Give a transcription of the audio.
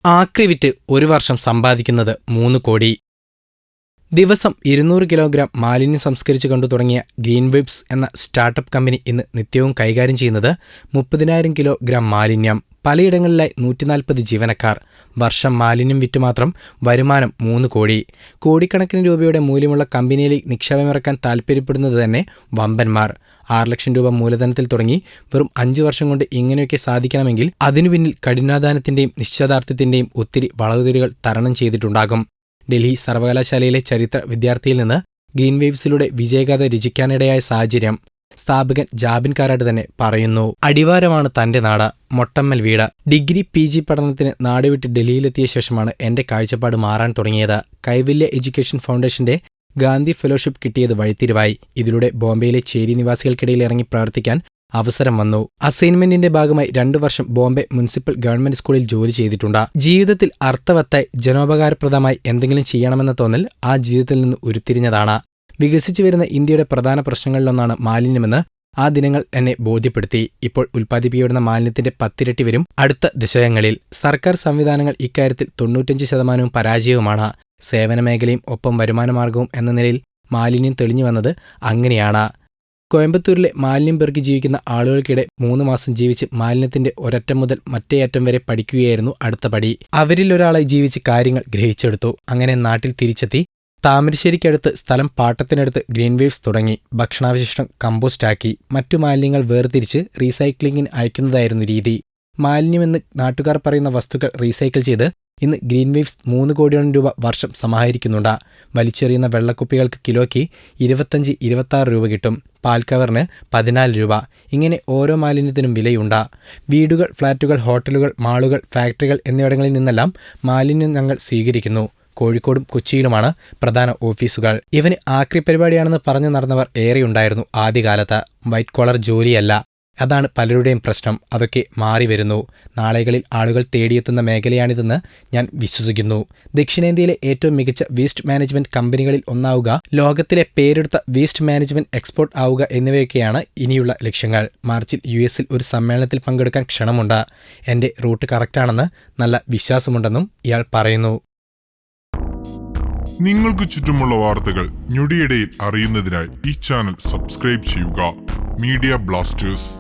ആക്രി വിറ്റ് ഒരു വർഷം സമ്പാദിക്കുന്നത് 3 കോടി. ദിവസം 200 കിലോഗ്രാം മാലിന്യം സംസ്കരിച്ചു കൊണ്ടു തുടങ്ങിയ ഗ്രീൻവേവ്സ് എന്ന സ്റ്റാർട്ടപ്പ് കമ്പനി ഇന്ന് നിത്യവും കൈകാര്യം ചെയ്യുന്നത് 30,000 കിലോഗ്രാം മാലിന്യം. പലയിടങ്ങളിലായി 140 ജീവനക്കാർ. വർഷം മാലിന്യം വിറ്റ് മാത്രം വരുമാനം 3 കോടി. കോടിക്കണക്കിന് രൂപയുടെ മൂല്യമുള്ള കമ്പനിയിലേക്ക് നിക്ഷേപമിറക്കാൻ താൽപ്പര്യപ്പെടുന്നത് തന്നെ വമ്പന്മാർ. 6 ലക്ഷം രൂപ മൂലധനത്തിൽ തുടങ്ങി വെറും 5 വർഷം കൊണ്ട് ഇങ്ങനെയൊക്കെ സാധിക്കണമെങ്കിൽ അതിനു പിന്നിൽ കഠിനാധ്വാനത്തിന്റെയും നിശ്ചയദാർഢ്യത്തിന്റെയും ഒത്തിരി വളവുതിരികൾ തരണം ചെയ്തിട്ടുണ്ടാകും. ഡൽഹി സർവകലാശാലയിലെ ചരിത്ര വിദ്യാർത്ഥിയിൽ നിന്ന് ഗ്രീൻവേവ്സിലൂടെ വിജയഗാഥ രചിക്കാനിടയായ സാഹചര്യം സ്ഥാപകൻ ജാബിൻ കാരാട്ട് തന്നെ പറയുന്നു. അടിവാരമാണ് തന്റെ നാട്, മൊട്ടമ്മൽ വീട്. ഡിഗ്രി PG പഠനത്തിന് നാടുവിട്ട് ഡൽഹിയിലെത്തിയ ശേഷമാണ് എന്റെ കാഴ്ചപ്പാട് മാറാൻ തുടങ്ങിയത്. കൈവല്യ എഡ്യൂക്കേഷൻ ഫൗണ്ടേഷന്റെ ഗാന്ധി ഫെലോഷിപ്പ് കിട്ടിയത് വഴിത്തിരിവായി. ഇതിലൂടെ ബോംബെയിലെ ചേരി നിവാസികൾക്കിടയിൽ ഇറങ്ങി പ്രവർത്തിക്കാൻ അവസരം വന്നു. അസൈൻമെന്റിന്റെ ഭാഗമായി 2 വർഷം ബോംബെ മുനിസിപ്പൽ ഗവൺമെന്റ് സ്കൂളിൽ ജോലി ചെയ്തിട്ടുണ്ട്. ജീവിതത്തിൽ അർത്ഥവത്തായി ജനോപകാരപ്രദമായി എന്തെങ്കിലും ചെയ്യണമെന്ന തോന്നൽ ആ ജീവിതത്തിൽ നിന്ന് ഉരുത്തിരിഞ്ഞതാണ്. വികസിച്ചു വരുന്ന ഇന്ത്യയുടെ പ്രധാന പ്രശ്നങ്ങളിലൊന്നാണ് മാലിന്യമെന്ന് ആ ദിനങ്ങൾ എന്നെ ബോധ്യപ്പെടുത്തി. ഇപ്പോൾ ഉൽപ്പാദിപ്പിക്കപ്പെടുന്ന മാലിന്യത്തിന്റെ 10 ഇരട്ടി വരും അടുത്ത ദശകങ്ങളിൽ. സർക്കാർ സംവിധാനങ്ങൾ ഇക്കാര്യത്തിൽ 95% പരാജയവുമാണ്. സേവന മേഖലയും ഒപ്പം വരുമാനമാർഗവും എന്ന നിലയിൽ മാലിന്യം തെളിഞ്ഞു വന്നത് അങ്ങനെയാണ്. കോയമ്പത്തൂരിലെ മാലിന്യം പെറുക്കി ജീവിക്കുന്ന ആളുകൾക്കിടെ 3 മാസം ജീവിച്ച് മാലിന്യത്തിന്റെ ഒരറ്റം മുതൽ മറ്റേ അറ്റം വരെ പഠിക്കുകയായിരുന്നു അടുത്ത പടി. അവരിലൊരാളായി ജീവിച്ച് കാര്യങ്ങൾ ഗ്രഹിച്ചെടുത്തു. അങ്ങനെ നാട്ടിൽ തിരിച്ചെത്തി താമരശ്ശേരിക്കടുത്ത് സ്ഥലം പാട്ടത്തിനടുത്ത് ഗ്രീൻവേവ്സ് തുടങ്ങി. ഭക്ഷണാവശിഷ്ടം കമ്പോസ്റ്റാക്കി മറ്റു മാലിന്യങ്ങൾ വേർതിരിച്ച് റീസൈക്ലിങ്ങിന് അയക്കുന്നതായിരുന്നു രീതി. മാലിന്യമെന്ന് നാട്ടുകാർ പറയുന്ന വസ്തുക്കൾ റീസൈക്കിൾ ചെയ്ത് ഇന്ന് ഗ്രീൻവേവ്സ് 3 കോടിയോളം രൂപ വർഷം സമാഹരിക്കുന്നുണ്ട്. വലിച്ചെറിയുന്ന വെള്ളക്കുപ്പികൾക്ക് കിലോയ്ക്ക് 25-26 രൂപ കിട്ടും. പാൽ കവറിന് 14 രൂപ. ഇങ്ങനെ ഓരോ മാലിന്യത്തിനും വിലയുണ്ട്. വീടുകൾ, ഫ്ളാറ്റുകൾ, ഹോട്ടലുകൾ, മാളുകൾ, ഫാക്ടറികൾ എന്നിവിടങ്ങളിൽ നിന്നെല്ലാം മാലിന്യം ഞങ്ങൾ സ്വീകരിക്കുന്നു. കോഴിക്കോടും കൊച്ചിയിലുമാണ് പ്രധാന ഓഫീസുകൾ. ഇവന് ആക്രി പരിപാടിയാണെന്ന് പറഞ്ഞു നടന്നവർ ഏറെയുണ്ടായിരുന്നു ആദ്യകാലത്ത്. വൈറ്റ് കോളർ ജോലിയല്ല. അതാണ് പലരുടെയും പ്രശ്നം. അതൊക്കെ മാറി വരുന്നു. നാളുകളിൽ ആളുകൾ തേടിയെത്തുന്ന മേഖലയാണിതെന്ന് ഞാൻ വിശ്വസിക്കുന്നു. ദക്ഷിണേന്ത്യയിലെ ഏറ്റവും മികച്ച വേസ്റ്റ് മാനേജ്മെന്റ് കമ്പനികളിൽ ഒന്നാവുക, ലോകത്തിലെ പേരെടുത്ത വേസ്റ്റ് മാനേജ്മെന്റ് എക്സ്പോർട്ട് ആവുക എന്നിവയൊക്കെയാണ് ഇനിയുള്ള ലക്ഷ്യങ്ങൾ. മാർച്ചിൽ US ഒരു സമ്മേളനത്തിൽ പങ്കെടുക്കാൻ ക്ഷണമുണ്ട്. എന്റെ റൂട്ട് കറക്റ്റാണെന്ന് നല്ല വിശ്വാസമുണ്ടെന്നും ഇയാൾ പറയുന്നു. നിങ്ങൾക്ക് ചുറ്റുമുള്ള വാർത്തകൾ ഞൊടിയിടയിൽ അറിയുന്നതിനായി ഈ ചാനൽ സബ്സ്ക്രൈബ് ചെയ്യുക. Media Blasters.